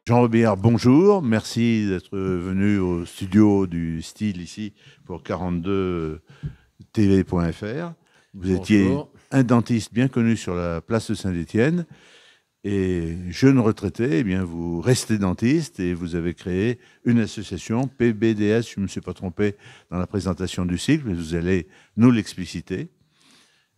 Jean Robillard, bonjour. Merci d'être venu au studio du Style ici pour 42tv.fr. Vous étiez Bonjour. un dentiste bien connu sur la place de Saint-Étienne et jeune retraité, eh bien vous restez dentiste et vous avez créé une association PBDS, je ne me suis pas trompé dans la présentation du cycle, mais vous allez nous l'expliciter.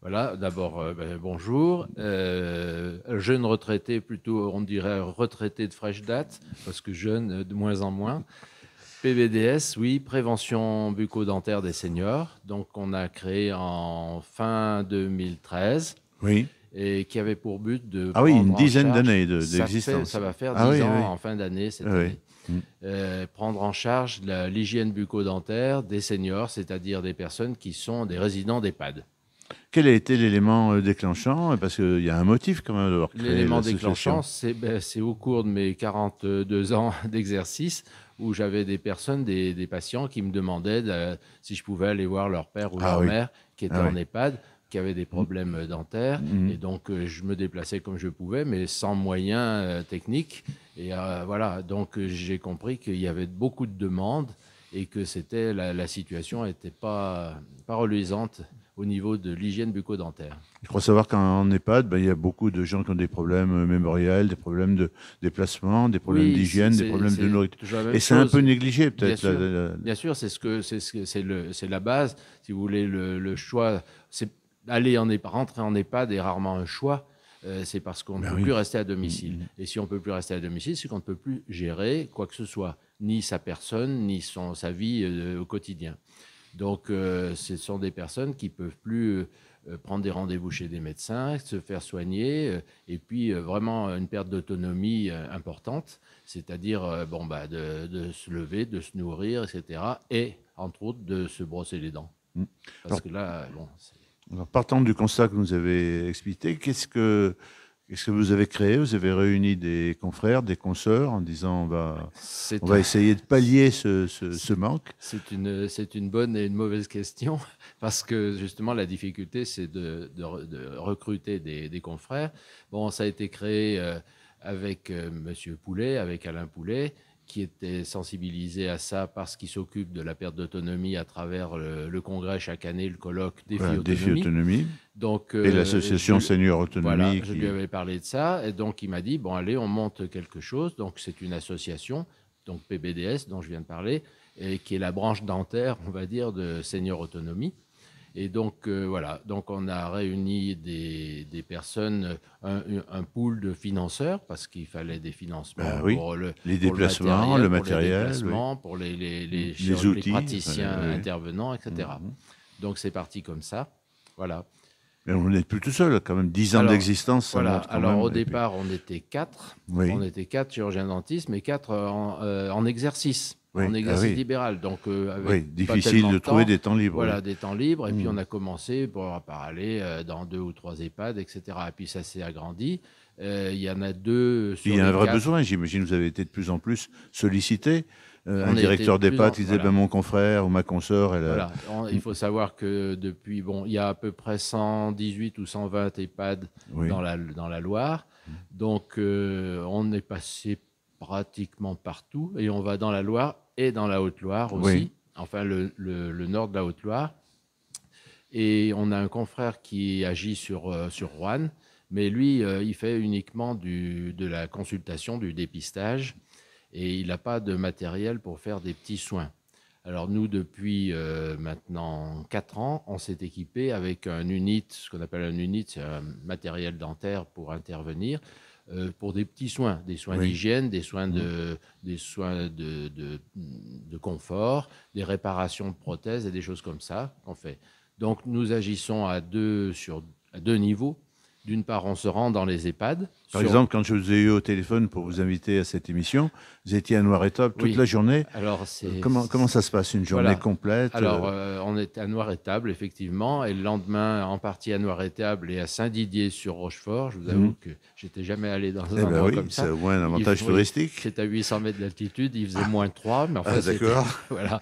Voilà, d'abord, bonjour. Jeune retraité, plutôt, on dirait retraité de fraîche date, parce que jeune, de moins en moins. PBDS, oui, prévention bucco-dentaire des seniors. Donc, on a créé en fin 2013 Oui. et qui avait pour but de Ah oui, une prendre en dizaine charge, d'années d'existence. ça va faire Ah 10 oui, ans oui. en fin d'année cette Oui. année. Prendre en charge l'hygiène bucco-dentaire des seniors, c'est-à-dire des personnes qui sont des résidents d'EHPAD. Quel a été l'élément déclenchant? Parce qu'il y a un motif quand même d'avoir créé L'élément l'association. déclenchant, c'est au cours de mes 42 ans d'exercice où j'avais des personnes, des patients qui me demandaient si je pouvais aller voir leur père ou Ah leur oui, mère qui étaient ah oui. en EHPAD, qui avaient des problèmes dentaires. Et Mhm. donc, je me déplaçais comme je pouvais, mais sans moyens techniques. Et voilà, donc j'ai compris qu'il y avait beaucoup de demandes et que la situation n'était pas reluisante au niveau de l'hygiène bucco-dentaire. Je crois savoir qu'en EHPAD, il y a beaucoup de gens qui ont des problèmes mémoriels, des problèmes de déplacement, des problèmes Oui, d'hygiène, des problèmes de c'est nourriture. toujours la Et même c'est un peu chose. négligé Bien peut-être. sûr, bien sûr, c'est la base. Si vous voulez, le choix, c'est rentrer en EHPAD est rarement un choix. C'est parce qu'on ne Ben peut plus oui. rester à domicile. Et si on ne peut plus rester à domicile, c'est qu'on ne peut plus gérer quoi que ce soit, ni sa personne, ni sa vie au quotidien. Donc, ce sont des personnes qui ne peuvent plus prendre des rendez-vous chez des médecins, se faire soigner, et puis vraiment une perte d'autonomie importante, c'est-à-dire de se lever, de se nourrir, etc. Et, entre autres, de se brosser les dents. Parce Alors, que là, alors, partant du constat que vous avez expliqué, qu'est-ce que vous avez créé? Vous avez réuni des confrères, des consoeurs en disant on c'est va essayer de pallier ce manque. c'est une bonne et une mauvaise question, parce que justement, la difficulté, c'est de recruter des confrères. Bon, ça a été créé avec Monsieur Poulet, avec Alain Poulet, qui était sensibilisé à ça parce qu'il s'occupe de la perte d'autonomie à travers le congrès chaque année, le colloque Défi Voilà, défi Autonomie. autonomie. Donc, Et l'association Senior voilà, Autonomie je lui qui. avais parlé de ça, et donc il m'a dit, bon, allez, on monte quelque chose. Donc, c'est une association, donc PBDS, dont je viens de parler, et qui est la branche dentaire, on va dire, de Senior Autonomie. Et donc, voilà, donc on a réuni des personnes, un pool de financeurs, parce qu'il fallait des financements Ben oui, les pour le déplacements, matériel, le pour les matériel, oui. déplacements, pour Les les outils, praticiens oui. intervenants, etc. Donc, c'est parti comme ça. Voilà. Mais on n'est plus tout seul, quand même. 10 ans Alors, d'existence, ça voilà. montre quand Alors, au même. Et puis, départ, on était quatre. oui, On était quatre chirurgiens dentistes, mais quatre en exercice, oui, en ah exercice oui, libéral. Donc, oui, avec pas difficile tellement de de trouver temps. des temps libres, oui. Voilà, des temps libres. Et puis, Hmm. on a commencé par aller dans 2 ou 3 EHPAD, etc. Et puis, ça s'est agrandi. Il y en a deux Puis il sur y a un les vrai quatre. besoin, j'imagine que vous avez été de plus en plus sollicité. Un On a été de directeur plus d'EHPAD en... qui disait, ben, Voilà. mon confrère ou ma consoeur, elle a. Voilà, il faut savoir que depuis, bon, il y a à peu près 118 ou 120 EHPAD Oui, dans la Loire. Donc, on est passé pratiquement partout et on va dans la Loire et dans la Haute-Loire oui, aussi, enfin le nord de la Haute-Loire. Et on a un confrère qui agit sur Roanne, mais lui, il fait uniquement de la consultation, du dépistage, et il n'a pas de matériel pour faire des petits soins. Alors nous, depuis maintenant 4 ans, on s'est équipé avec un unit, ce qu'on appelle un unit, c'est un matériel dentaire pour intervenir, pour des petits soins, des soins oui. d'hygiène, des soins Hmm. de confort, des réparations de prothèses et des choses comme ça qu'on fait. Donc nous agissons à deux niveaux. D'une part, on se rend dans les EHPAD. Par exemple, quand je vous ai eu au téléphone pour vous inviter à cette émission, vous étiez à Noiretable toute Oui, la journée. alors Comment ça se passe, une journée voilà. complète? Alors, on était à Noir-Étable, effectivement, et le lendemain, en partie à Noir-Étable et à Saint-Didier-sur-Rochefort. Je vous avoue que j'étais jamais allé dans un Eh ben endroit oui, comme c'est ça. au moins un avantage Oui, touristique. c'est à 800 mètres d'altitude, il faisait -3, mais enfin, Ah, d'accord. voilà.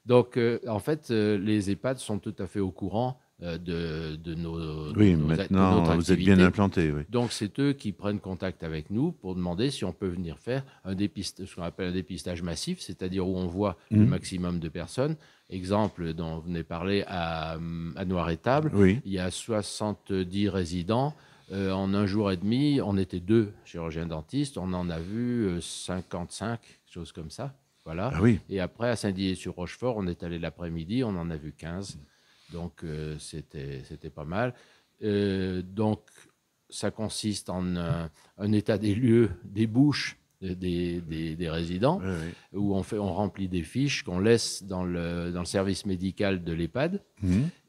Donc, en fait, les EHPAD sont tout à fait au courant de Oui, notre maintenant, vous êtes bien activité. implanté. Oui. Donc, c'est eux qui prennent contact avec nous pour demander si on peut venir faire ce qu'on appelle un dépistage massif, c'est-à-dire où on voit le maximum de personnes. Exemple dont vous venez parler à Noir-Étable, Oui. il y a 70 résidents. En un jour et demi, on était 2 chirurgiens dentistes, on en a vu 55, choses comme ça. Voilà. Ah oui. Et après, à Saint-Dié-sur-Rochefort, on est allé l'après-midi, on en a vu 15. Donc, c'était pas mal. Donc, ça consiste en un état des lieux, des bouches des résidents, Oui, oui. où on remplit des fiches qu'on laisse dans le service médical de l'EHPAD,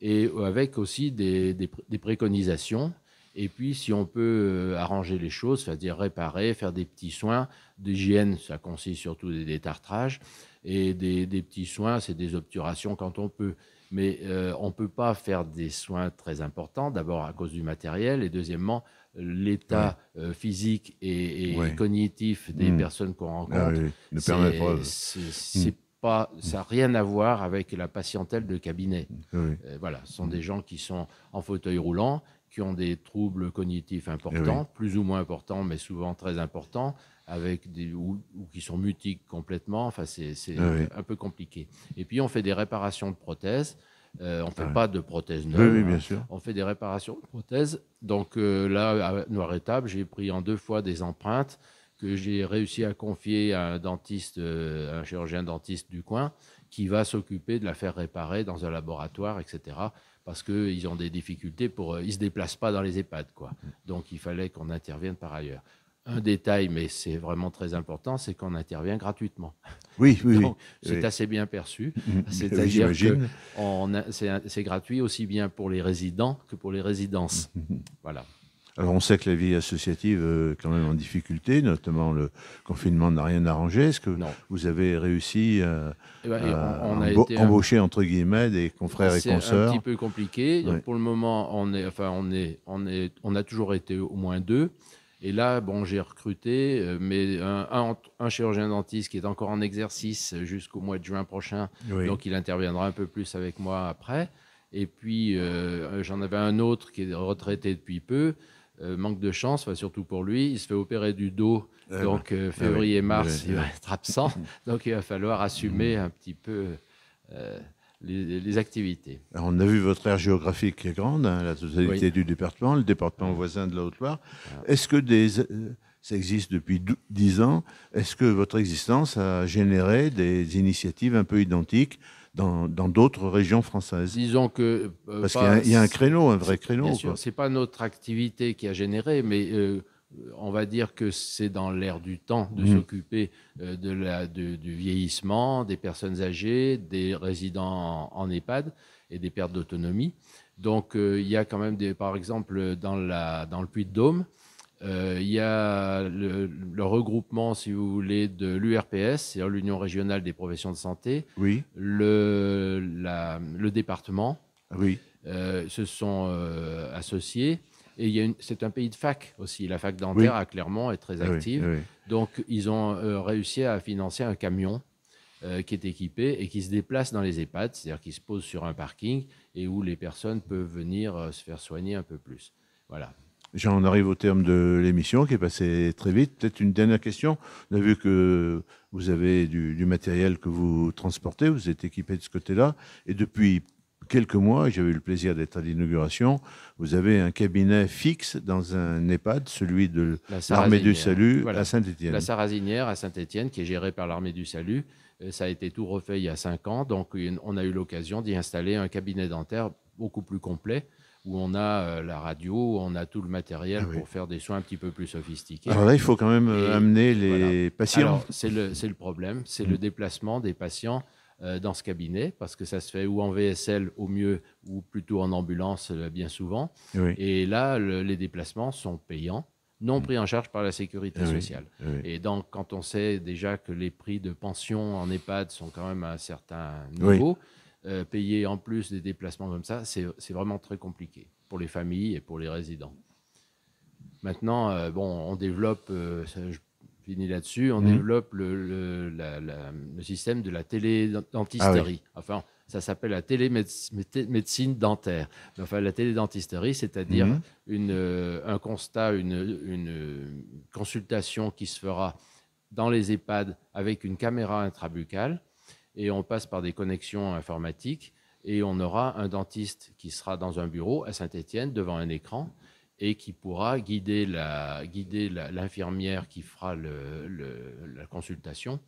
et avec aussi des préconisations. Et puis, si on peut arranger les choses, c'est-à-dire réparer, faire des petits soins d'hygiène, ça consiste surtout des détartrages, et des petits soins, c'est des obturations quand on peut. Mais on ne peut pas faire des soins très importants, d'abord à cause du matériel, et deuxièmement, l'état physique et Ouais. cognitif des personnes qu'on Ah rencontre, oui, ne permet pas. c'est pas, ça n'a rien à voir avec la patientèle de cabinet. Oui. Voilà, ce sont des gens qui sont en fauteuil roulant, qui ont des troubles cognitifs Eh importants, plus ou moins importants, mais souvent très importants, ou qui sont mutiques complètement. Enfin, c'est oui. un peu compliqué. Et puis, on fait des réparations de prothèses. On ne fait pas de prothèses Oui, neuves. oui, bien sûr. On fait des réparations de prothèses. Donc là, à Noir-Étable, j'ai pris en 2 fois des empreintes que j'ai réussi à confier à un dentiste, un chirurgien dentiste du coin, qui va s'occuper de la faire réparer dans un laboratoire, etc. Parce qu'ils ont des difficultés ils ne se déplacent pas dans les EHPAD, quoi. Donc il fallait qu'on intervienne par ailleurs. Un détail, mais c'est vraiment très important, c'est qu'on intervient gratuitement. Oui, oui, Donc, oui. c'est Oui. assez bien perçu. Oui, C'est-à-dire que j'imagine. c'est gratuit aussi bien pour les résidents que pour les résidences. Voilà. Alors, on sait que la vie associative est quand même en difficulté, notamment le confinement n'a rien arrangé. Est-ce que Non. vous avez réussi Eh ben, on à a été embaucher, entre guillemets, des confrères et C'est un consoeurs? petit peu compliqué. Ouais. Pour le moment, on a toujours été au moins 2. Et là, bon, j'ai recruté, mais un chirurgien dentiste qui est encore en exercice jusqu'au mois de juin prochain. Oui. Donc, il interviendra un peu plus avec moi après. Et puis, j'en avais un autre qui est retraité depuis peu. Manque de chance, surtout pour lui. Il se fait opérer du dos. Donc, février-mars, il va être absent. Donc, il va falloir assumer un petit peu les activités. Alors, on a vu votre aire géographique qui est grande, hein, la totalité du département, le département voisin de la Haute-Loire. Est-ce que ça existe depuis 10 ans, est-ce que votre existence a généré des initiatives un peu identiques dans d'autres régions françaises? Disons que... Parce qu'il y a un créneau, un vrai créneau. Bien sûr, ce n'est pas notre activité qui a généré, mais on va dire que c'est dans l'air du temps de s'occuper du vieillissement, des personnes âgées, des résidents en EHPAD et des pertes d'autonomie. Donc, il y a quand même, par exemple, dans le Puy-de-Dôme, il y a le regroupement, si vous voulez, de l'URPS, c'est-à-dire l'Union régionale des professions de santé, Oui. le département, Oui. se sont associés. Et c'est un pays de fac aussi. La fac dentaire à Clermont est très active. Oui. Donc, ils ont réussi à financer un camion qui est équipé et qui se déplace dans les EHPAD, c'est-à-dire qui se pose sur un parking et où les personnes peuvent venir se faire soigner un peu plus. Voilà. J'en arrive au terme de l'émission qui est passée très vite. Peut-être une dernière question. On a vu que vous avez du matériel que vous transportez, vous êtes équipé de ce côté-là. Et depuis quelques mois, j'avais eu le plaisir d'être à l'inauguration, vous avez un cabinet fixe dans un EHPAD, celui de l'Armée du Salut à Saint-Étienne. La Sarrazinière à Saint-Étienne, qui est gérée par l'Armée du Salut. Ça a été tout refait il y a 5 ans. Donc, on a eu l'occasion d'y installer un cabinet dentaire beaucoup plus complet, où on a la radio, où on a tout le matériel pour faire des soins un petit peu plus sophistiqués. Alors là, il faut quand même amener les patients. Alors, c'est le problème, c'est le déplacement des patients dans ce cabinet, parce que ça se fait ou en VSL au mieux, ou plutôt en ambulance bien souvent. Oui. Et là, les déplacements sont payants, non pris en charge par la sécurité sociale. Oui. Et donc, quand on sait déjà que les prix de pension en EHPAD sont quand même à un certain niveau, payer en plus des déplacements comme ça, c'est vraiment très compliqué pour les familles et pour les résidents. Maintenant, on développe, je finis là-dessus, on développe le système de la télédentisterie. Enfin, Ça s'appelle la télémédecine dentaire. Enfin, la télédentisterie, c'est-à-dire un constat, une consultation qui se fera dans les EHPAD avec une caméra intrabuccale, et on passe par des connexions informatiques, et on aura un dentiste qui sera dans un bureau à Saint-Étienne devant un écran et qui pourra guider l'infirmière qui fera la consultation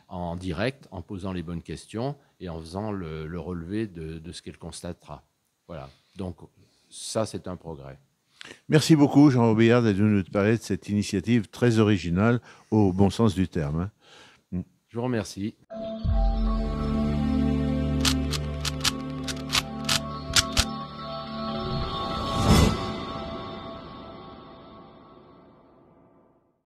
en direct, en posant les bonnes questions et en faisant le relevé de ce qu'elle constatera. Voilà. Donc, ça, c'est un progrès. Merci beaucoup, Jean Robillard, d'être venu nous parler de cette initiative très originale, au bon sens du terme. Je vous remercie.